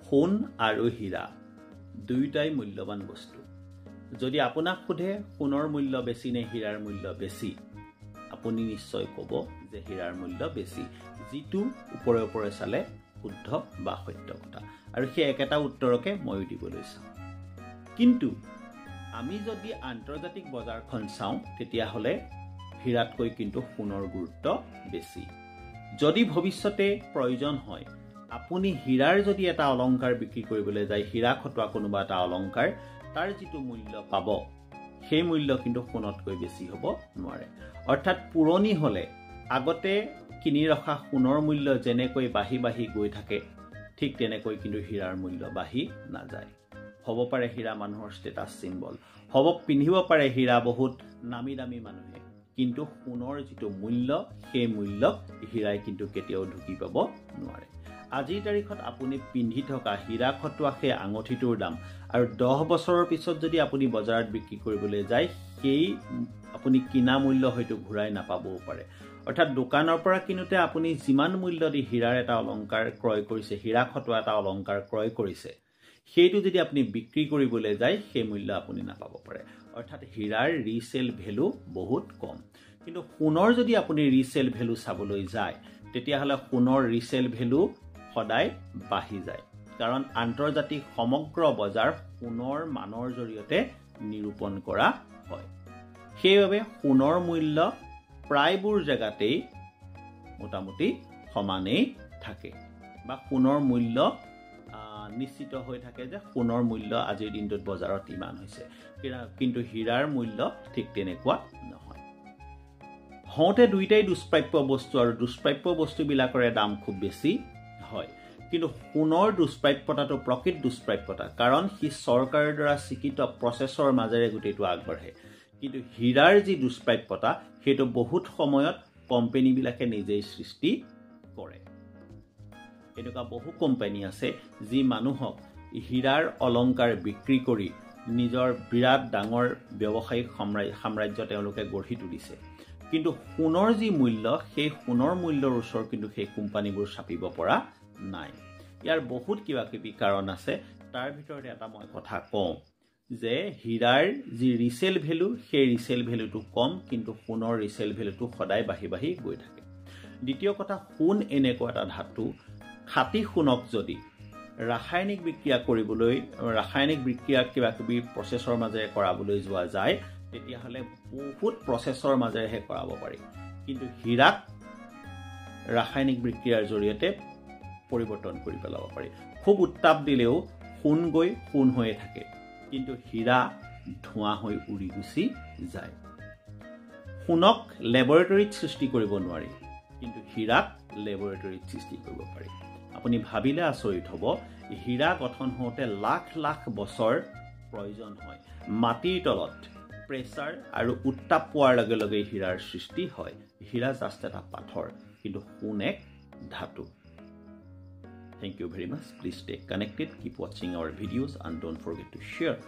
সোণ আৰু হীৰা দুয়োটাই মূল্যৱান বস্তু যদি আপোনাক সোধে সোণৰ মূল্য বেছি নে হীৰাৰ মূল্য বেছি আপুনি নিশ্চয় ক'ব যে হীৰাৰ মূল্য বেছি যিটো ওপৰে ওপৰে চালে শুদ্ধ বা সত্য কথা আৰু সেই একেটা উত্তৰকে মই দিবলৈ চাওঁ কিন্তু আমি যদি আন্তৰ্জাতিক বজাৰখন চাওঁ তেতিয়া হলে হীৰাতকৈ কিন্তু সোণৰ গুৰুত্ব বেছি যদি ভৱিষ্যতে প্ৰয়োজন হয় আপুনি হীৰাৰ যদি এটা অলংকাৰ বিক্ৰী কৰিবলৈ যায় হীৰা খটোৱা কোনোবা এটা অলংকাৰ তাৰ যিটো মূল্য পাব সেই মূল্য কিন্তু সোণতকৈ বেছি হ'ব নোৱাৰে অৰ্থাৎ পুৰণি হলে আগতে কিনি ৰখা সোণৰ মূল্য যেনেকৈ বাঢ়ি বাঢ়ি গৈ থাকে ঠিক তেনেকৈ কিন্তু হীৰাৰ মূল্য বাঢ়ি নাযায় হ'ব পাৰে হীৰা মানুহৰ ষ্টেটাছ সিম্বল হ'ব পিন্ধিব পাৰে হীৰা বহুত নামি দামী মানুহে কিন্তু সোণৰ যিটো মূল্য সেই মূল্যক হীৰাই কিন্তু কেতিয়াও ঢুকি পাব নোৱাৰে আজিৰ তাৰিখত আপুনি পিন্ধি থকা হীৰা খটোৱা সেই আঙঠিটোৰ দাম আৰু 10 বছৰৰ পিছত যদি আপুনি বজাৰত বিক্ৰী কৰিবলৈ যায় সেই আপুনি কিনা মূল্য হয়তো ঘূৰাই নাপাবও পাৰে অৰ্থাৎ দোকানৰ পৰা কিনোতে আপুনি যিমান মূল্য দি হীৰাৰ এটা অলংকাৰ ক্ৰয় কৰিছে হীৰা খটোৱা এটা অলংকাৰ ক্ৰয় কৰিছে সেইটো যদি আপুনি বিক্ৰী কৰিবলৈ যায় সেই মূল্য আপুনি নাপাব পাৰে অৰ্থাৎ হীৰাৰ ৰিসেল ভ্যালু বহুত কম কিন্তু সোণৰ যদি আপুনি ৰিসেল ভ্যালু চাবলৈ যায় তেতিয়া হলে সোণৰ ৰিসেল ভ্যালু সদায় বাঢ়ি যায় কাৰণ আন্তৰ্জাতিক সমগ্ৰ বজাৰ সোণৰ মানৰ জৰিয়তে নিৰূপণ কৰা হয় সেইবাবে সোণৰ মূল্য প্ৰায়বোৰ জায়গাতেই মোটামুটি সমানেই থাকে বা সোণৰ মূল্য নিশ্চিত হৈ থাকে যে সোণৰ মূল্য আজিৰ দিনটোত বজাৰত ইমান হৈছে কিন্তু হীৰাৰ মূল্য ঠিক তেনেকুৱা নহয় হওঁতে দুইটাই দুষ্প্ৰাপ্য বস্তু আৰু দুষ্প্ৰাপ্য বস্তুবিলাকৰে দাম খুব বেছি হয় কিন্তু সোণৰ দুষ্প্ৰাপ্যতাটো প্ৰকৃত দুষ্প্ৰাপ্যতা কাৰণ সি চৰকাৰৰ দ্বাৰা স্বীকৃত প্ৰচেছৰ মাজেৰে গোটেইটো আগবাঢ়ে কিন্তু হীৰাৰ যি দুষ্প্ৰাপ্যতা সেইটো বহুত সময়ত কোম্পানীবিলাকে নিজেই সৃষ্টি কৰে এনেকুৱা বহু কোম্পানী আছে যি মানুহক হীৰাৰ অলংকাৰ বিক্ৰী কৰি নিজৰ বিৰাট ডাঙৰ ব্যৱসায়িক সাম্ৰাজ্য তেওঁলোকে গঢ়ি তুলিছে কিন্তু সোণৰ যি মূল্য সেই সোণৰ মূল্যৰ ওচৰ কিন্তু সেই কোম্পানীবোৰ চাপিব পৰা নাই ইয়াৰ বহুত কিবা কিবি কাৰণ আছে তাৰ ভিতৰতে এটা মই কথা কওঁ যে হীৰাৰ যি ৰিসেল ভ্যালু সেই ৰিসেল ভ্যালুটো কম কিন্তু সোণৰ ৰিসেল ভ্যালুটো সদায় বাঢ়ি বাঢ়ি গৈ থাকে দ্বিতীয় কথা সোণ এনেকুৱা এটা ধাতু খাঁটি সোণক যদি ৰাসায়নিক বিক্ৰিয়া কৰিবলৈ ৰাসায়নিক বিক্ৰিয়াৰ কিবা কিবি প্ৰচেছৰ মাজেৰে কৰাবলৈ যোৱা যায় তেতিয়া হলে বহুত প্ৰচেছৰ মাজেৰেহে কৰাব পাৰি কিন্তু হীৰাক ৰাসায়নিক বিক্ৰিয়াৰ জৰিয়তে পৰিৱৰ্তন কৰি পেলাব পাৰি খুব উত্তাপ দিলেও সোণ গৈ সোণ হৈয়ে থাকে কিন্তু হীৰা ধোঁৱা হৈ উৰি গুচি যায় সোণক ল্যাবৰেটৰীত সৃষ্টি কৰিব নোৱাৰি কিন্তু হীৰাক ল্যাবৰেটৰীত সৃষ্টি কৰিব পাৰি আপুনি ভাবিলে আচৰিত হ'ব হীৰা গঠন হওঁতে লাখ লাখ বছৰ প্ৰয়োজন হয় মাটিৰ তলত প্ৰেছাৰ আৰু উত্তাপ পোৱাৰ লগে লগে হীৰাৰ সৃষ্টি হয় হীৰা জাষ্ট এটা পাথৰ কিন্তু সোণ এক ধাতু Thank you very much. Please stay connected. Keep watching our videos and don't forget to share